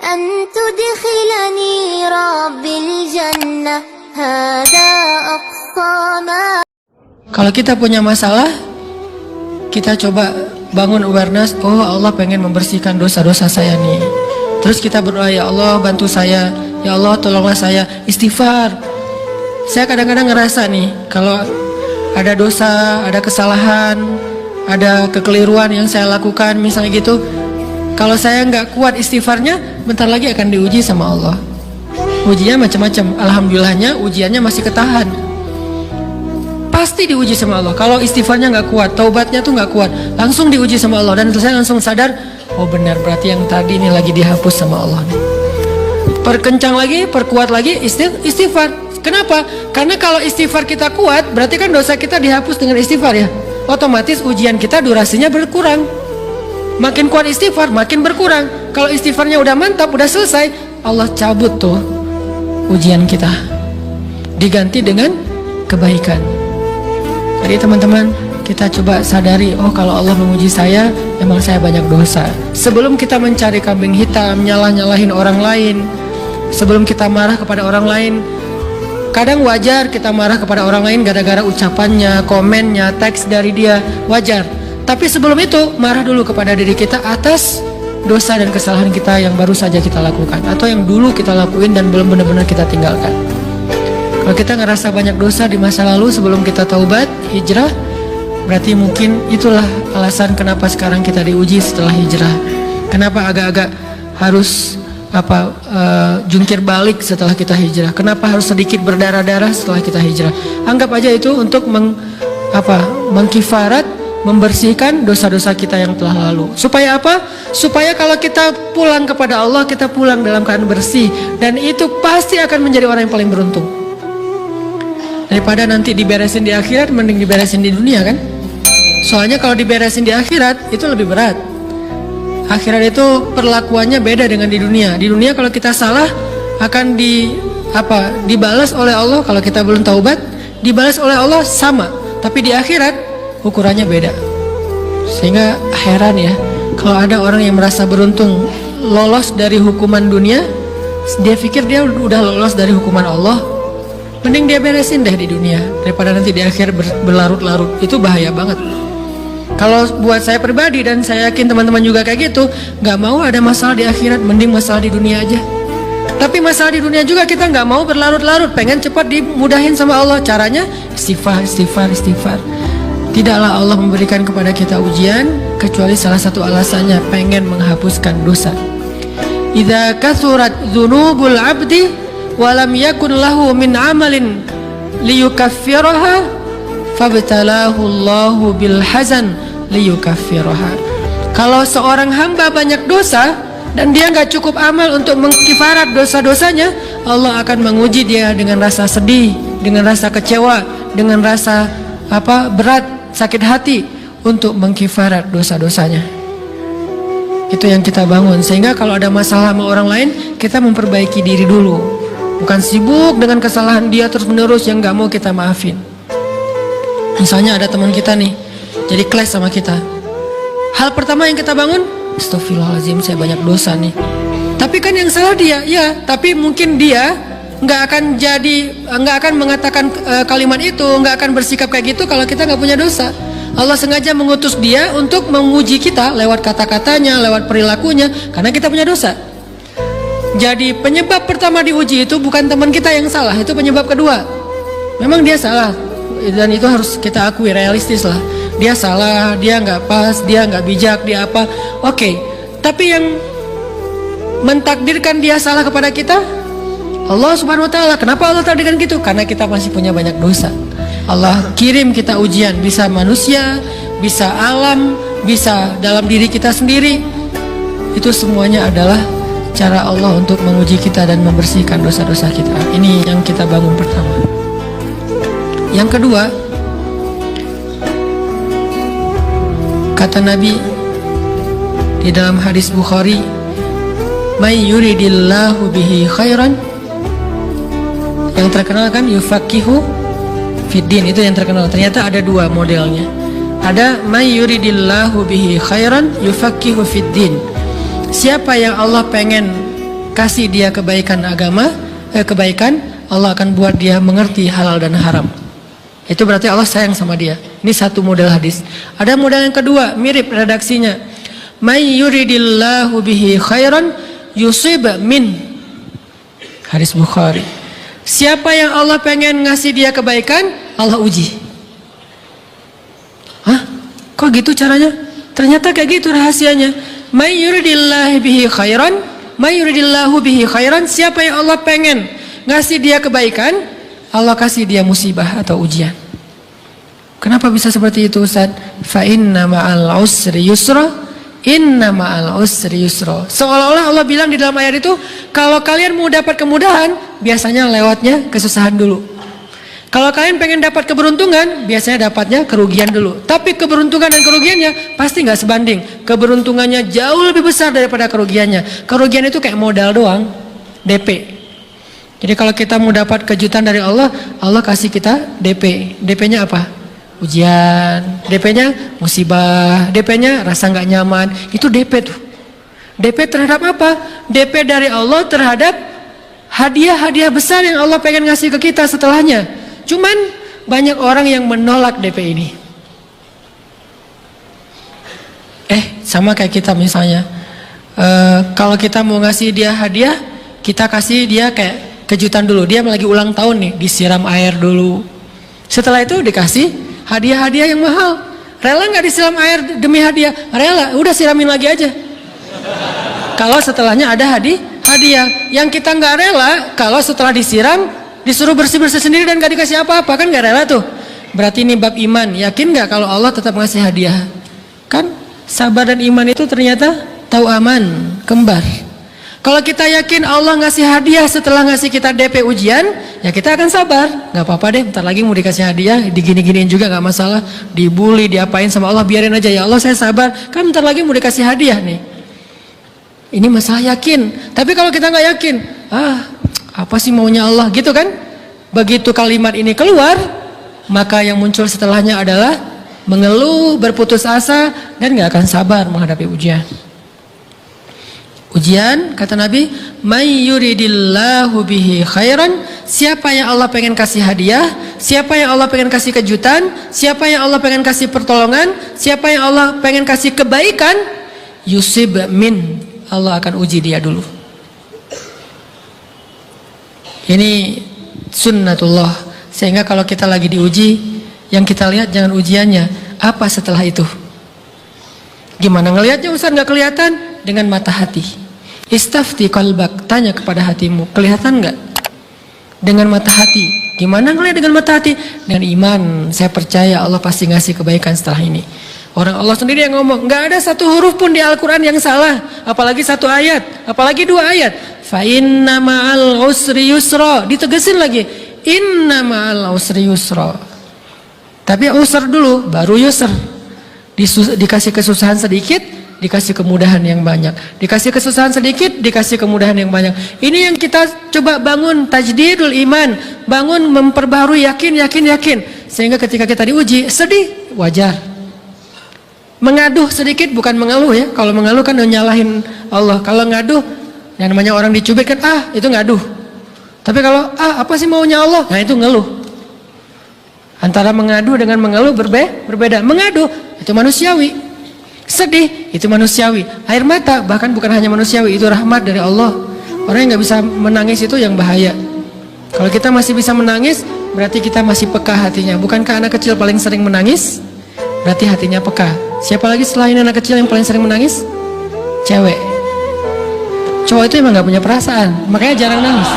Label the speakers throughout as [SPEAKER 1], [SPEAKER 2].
[SPEAKER 1] أن تدخلني ربي الجنة هذا أقصى ما.
[SPEAKER 2] Kalau kita punya masalah, kita coba bangun awareness, oh Allah pengen membersihkan dosa-dosa saya nih. Terus kita berdoa, ya Allah bantu saya, ya Allah tolonglah saya, istighfar. Saya kadang-kadang ngerasa nih, kalau ada dosa, ada kesalahan, ada kekeliruan yang saya lakukan misalnya gitu, kalau saya nggak kuat istighfarnya, bentar lagi akan diuji sama Allah. Ujinya macam-macam, alhamdulillahnya ujiannya masih ketahan. Pasti diuji sama Allah. Kalau istighfarnya nggak kuat, taubatnya tuh nggak kuat, langsung diuji sama Allah. Dan saya langsung sadar, oh benar, berarti yang tadi ini lagi dihapus sama Allah nih. Perkencang lagi, perkuat lagi istighfar. Kenapa? Karena kalau istighfar kita kuat, berarti kan dosa kita dihapus dengan istighfar ya. Otomatis ujian kita durasinya berkurang. Makin kuat istighfar, makin berkurang. Kalau istighfarnya udah mantap, udah selesai, Allah cabut tuh ujian kita, diganti dengan kebaikan. Jadi teman-teman, kita coba sadari, oh kalau Allah menguji saya, emang saya banyak dosa. Sebelum kita mencari kambing hitam, nyalah-nyalahin orang lain, sebelum kita marah kepada orang lain, kadang wajar kita marah kepada orang lain gara-gara ucapannya, komennya, teks dari dia, wajar. Tapi sebelum itu, marah dulu kepada diri kita atas dosa dan kesalahan kita yang baru saja kita lakukan, atau yang dulu kita lakuin dan belum benar-benar kita tinggalkan. Kalau kita ngerasa banyak dosa di masa lalu sebelum kita taubat, hijrah, berarti mungkin itulah alasan kenapa sekarang kita diuji setelah hijrah. Kenapa agak-agak harus jungkir balik setelah kita hijrah? Kenapa harus sedikit berdarah-darah setelah kita hijrah? Anggap aja itu untuk mengkifarat, membersihkan dosa-dosa kita yang telah lalu. Supaya apa? Supaya kalau kita pulang kepada Allah, kita pulang dalam keadaan bersih, dan itu pasti akan menjadi orang yang paling beruntung. Daripada nanti diberesin di akhirat, mending diberesin di dunia kan? Soalnya kalau diberesin di akhirat itu lebih berat. Akhirat itu perlakuannya beda dengan di dunia. Di dunia kalau kita salah akan dibalas oleh Allah. Kalau kita belum taubat, dibalas oleh Allah sama. Tapi di akhirat ukurannya beda. Sehingga heran ya, kalau ada orang yang merasa beruntung lolos dari hukuman dunia, dia pikir dia udah lolos dari hukuman Allah, mending dia beresin deh di dunia daripada nanti di akhir berlarut-larut. Itu bahaya banget. Kalau buat saya pribadi, dan saya yakin teman-teman juga kayak gitu, nggak mau ada masalah di akhirat, mending masalah di dunia aja. Tapi masalah di dunia juga kita nggak mau berlarut-larut, pengen cepat dimudahin sama Allah. Caranya istighfar. Tidaklah Allah memberikan kepada kita ujian kecuali salah satu alasannya pengen menghapuskan dosa. Idza kathurat dzunubul 'abdi wa lam yakun lahu min 'amalin liyukaffiraha fabtalahu Allahu bil hazan liyukaffiraha. Kalau seorang hamba banyak dosa dan dia nggak cukup amal untuk mengkifarat dosa-dosanya, Allah akan menguji dia dengan rasa sedih, dengan rasa kecewa, dengan rasa berat, sakit hati untuk mengkifarat dosa-dosanya. Itu yang kita bangun. Sehingga kalau ada masalah sama orang lain, kita memperbaiki diri dulu, bukan sibuk dengan kesalahan dia terus-menerus yang nggak mau kita maafin. Misalnya ada teman kita nih jadi clash sama kita, hal pertama yang kita bangun, astagfirullahaladzim, saya banyak dosa nih. Tapi kan yang salah dia, ya. Tapi mungkin dia nggak akan mengatakan kalimat itu, nggak akan bersikap kayak gitu kalau kita nggak punya dosa. Allah sengaja mengutus dia untuk menguji kita lewat kata-katanya, lewat perilakunya, karena kita punya dosa. Jadi penyebab pertama diuji itu bukan teman kita yang salah, itu penyebab kedua. Memang dia salah, dan itu harus kita akui, realistis lah. Dia salah, dia nggak pas, dia nggak bijak, dia apa? Oke. Tapi yang mentakdirkan dia salah kepada kita, Allah Subhanahu Wa Taala. Kenapa Allah takdirkan gitu? Karena kita masih punya banyak dosa. Allah kirim kita ujian, bisa manusia, bisa alam, bisa dalam diri kita sendiri. Itu semuanya adalah cara Allah untuk menguji kita dan membersihkan dosa-dosa kita. Ini yang kita bangun pertama. Yang kedua, kata Nabi di dalam hadis Bukhari, "May yuridillahu bihi khairan," yang terkenal kan yufaqihu fiddin, itu yang terkenal. Ternyata ada dua modelnya. Ada may yuridillahu bihi khairan yufaqihu fiddin. Siapa yang Allah pengen kasih dia kebaikan agama, kebaikan, Allah akan buat dia mengerti halal dan haram. Itu berarti Allah sayang sama dia. Ini satu model hadis. Ada model yang kedua, mirip redaksinya. May yuridillahu bihi khairan yusib min. Hadis Bukhari. Siapa yang Allah pengen ngasih dia kebaikan, Allah uji. Hah? Kok gitu caranya? Ternyata kayak gitu rahasianya. May yuridillahu bihi khairan, may yuridillahu bihi khairan. Siapa yang Allah pengen ngasih dia kebaikan, Allah kasih dia musibah atau ujian. Kenapa bisa seperti itu, Ustaz? Fa inna ma'al usri yusra, inna ma'al usri yusra. Seolah-olah Allah bilang di dalam ayat itu, kalau kalian mau dapat kemudahan, biasanya lewatnya kesusahan dulu. Kalau kalian pengen dapat keberuntungan, biasanya dapatnya kerugian dulu. Tapi keberuntungan dan kerugiannya pasti nggak sebanding. Keberuntungannya jauh lebih besar daripada kerugiannya. Kerugian itu kayak modal doang, DP. Jadi kalau kita mau dapat kejutan dari Allah, Allah kasih kita DP. DP-nya apa? Ujian. DP-nya musibah. DP-nya rasa nggak nyaman. Itu DP tuh. DP terhadap apa? DP dari Allah terhadap hadiah-hadiah besar yang Allah pengen ngasih ke kita setelahnya. Cuman banyak orang yang menolak DP ini. Sama kayak kita misalnya. Kalau kita mau ngasih dia hadiah, kita kasih dia kayak kejutan dulu. Dia lagi ulang tahun nih, disiram air dulu. Setelah itu dikasih hadiah-hadiah yang mahal. Rela nggak disiram air demi hadiah? Rela, udah siramin lagi aja. Kalau setelahnya ada hadiah. Yang kita nggak rela, kalau setelah disiram disuruh bersih-bersih sendiri dan nggak dikasih apa-apa, kan nggak rela tuh. Berarti ini bab iman. Yakin nggak kalau Allah tetap ngasih hadiah? Kan sabar dan iman itu ternyata tahu aman, kembar. Kalau kita yakin Allah ngasih hadiah setelah ngasih kita DP ujian, ya kita akan sabar. Gak apa-apa deh, bentar lagi mau dikasih hadiah, digini-giniin juga gak masalah. Dibully, diapain sama Allah, biarin aja. Ya Allah saya sabar, kan bentar lagi mau dikasih hadiah nih. Ini masalah yakin. Tapi kalau kita gak yakin, apa sih maunya Allah gitu kan? Begitu kalimat ini keluar, maka yang muncul setelahnya adalah mengeluh, berputus asa, dan gak akan sabar menghadapi ujian. Ujian, kata Nabi, may yuridillahu bihi khairan. Siapa yang Allah pengen kasih hadiah, siapa yang Allah pengen kasih kejutan, siapa yang Allah pengen kasih pertolongan, siapa yang Allah pengen kasih kebaikan, yusib min, Allah akan uji dia dulu. Ini sunnatullah. Sehingga kalau kita lagi diuji, yang kita lihat jangan ujiannya, apa setelah itu. Gimana ngelihatnya Ustaz? Nggak kelihatan. Dengan mata hati. Istafti qalbak, tanya kepada hatimu, kelihatan nggak? Dengan mata hati. Gimana ngelihat dengan mata hati? Dengan iman. Saya percaya Allah pasti ngasih kebaikan setelah ini. Orang Allah sendiri yang ngomong, nggak ada satu huruf pun di Al-Quran yang salah, apalagi satu ayat, apalagi dua ayat. Fa inna ma'al usri yusra, ditegesin lagi, inna ma'al usri yusra. Tapi usr dulu, baru yusr. Dikasih kesusahan sedikit, dikasih kemudahan yang banyak. Dikasih kesusahan sedikit, dikasih kemudahan yang banyak. Ini yang kita coba bangun, tajdidul iman, bangun memperbarui yakin. Sehingga ketika kita diuji, sedih, wajar. Mengaduh sedikit, bukan mengeluh ya. Kalau mengeluh kan nyalahin Allah. Kalau ngaduh, yang namanya orang dicubit kan, itu ngaduh. Tapi kalau, apa sih maunya Allah? Nah itu ngeluh. Antara mengadu dengan mengeluh berbeda. Mengadu, itu manusiawi. Sedih, itu manusiawi. Air mata, bahkan bukan hanya manusiawi, itu rahmat dari Allah. Orang yang gak bisa menangis itu yang bahaya. Kalau kita masih bisa menangis, berarti kita masih peka hatinya. Bukankah anak kecil paling sering menangis? Berarti hatinya peka. Siapa lagi selain anak kecil yang paling sering menangis? Cewek. Cowok itu emang gak punya perasaan, makanya jarang nangis.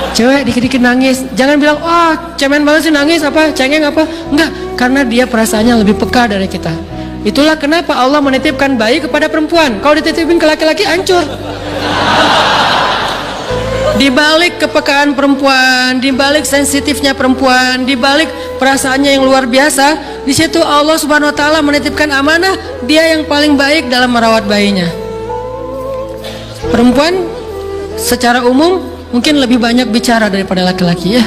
[SPEAKER 2] Cewek dikit-dikit nangis, jangan bilang, cemen banget sih nangis, cengeng apa. Enggak, karena dia perasaannya lebih peka dari kita. Itulah kenapa Allah menitipkan bayi kepada perempuan. Kalau dititipin ke laki-laki, hancur. Di balik kepekaan perempuan, di balik sensitifnya perempuan, di balik perasaannya yang luar biasa, di situ Allah Subhanahu wa taala menitipkan amanah, dia yang paling baik dalam merawat bayinya. Perempuan secara umum mungkin lebih banyak bicara daripada laki-laki ya.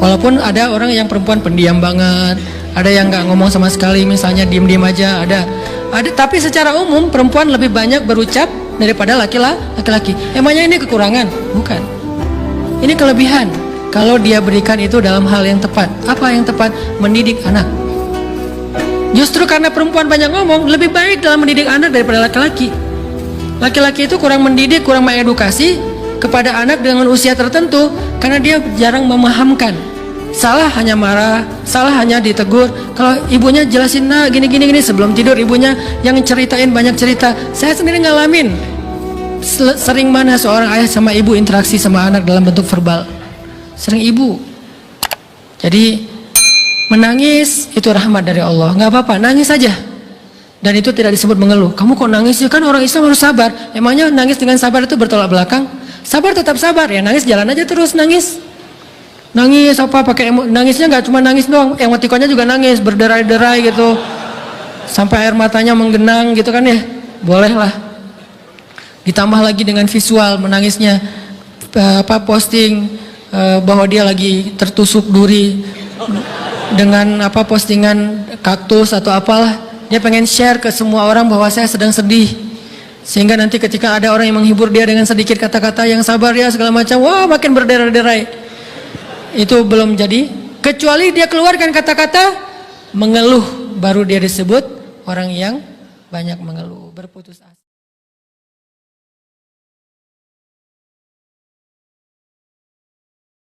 [SPEAKER 2] Walaupun ada orang yang perempuan pendiam banget, ada yang nggak ngomong sama sekali, misalnya diem-diem aja, ada. Tapi secara umum perempuan lebih banyak berucap daripada laki-laki. Emangnya ini kekurangan? Bukan. Ini kelebihan. Kalau dia berikan itu dalam hal yang tepat. Apa yang tepat? Mendidik anak. Justru karena perempuan banyak ngomong, lebih baik dalam mendidik anak daripada laki-laki. Laki-laki itu kurang mendidik, kurang mengedukasi kepada anak dengan usia tertentu karena dia jarang memahamkan. Salah hanya marah, salah hanya ditegur. Kalau ibunya jelasin, nah gini sebelum tidur ibunya yang ceritain banyak cerita. Saya sendiri ngalamin sering mana seorang ayah sama ibu interaksi sama anak dalam bentuk verbal. Sering ibu. Jadi menangis itu rahmat dari Allah. Nggak apa-apa, nangis saja. Dan itu tidak disebut mengeluh. Kamu kok nangis sih? Kan orang Islam harus sabar. Emangnya nangis dengan sabar itu bertolak belakang? Sabar tetap sabar ya, nangis jalan aja terus nangis. Nangis apa pakai nangisnya nggak cuma nangis doang, emotikonnya juga nangis, berderai-derai gitu. Sampai air matanya menggenang gitu kan ya. Boleh lah. Ditambah lagi dengan visual menangisnya, posting bahwa dia lagi tertusuk duri dengan postingan kaktus atau apalah, dia pengen share ke semua orang bahwa saya sedang sedih, sehingga nanti ketika ada orang yang menghibur dia dengan sedikit kata-kata yang sabar ya segala macam, wah makin berderai-derai. Itu belum jadi, kecuali dia keluarkan kata-kata mengeluh, baru dia disebut orang yang banyak mengeluh, berputus asa.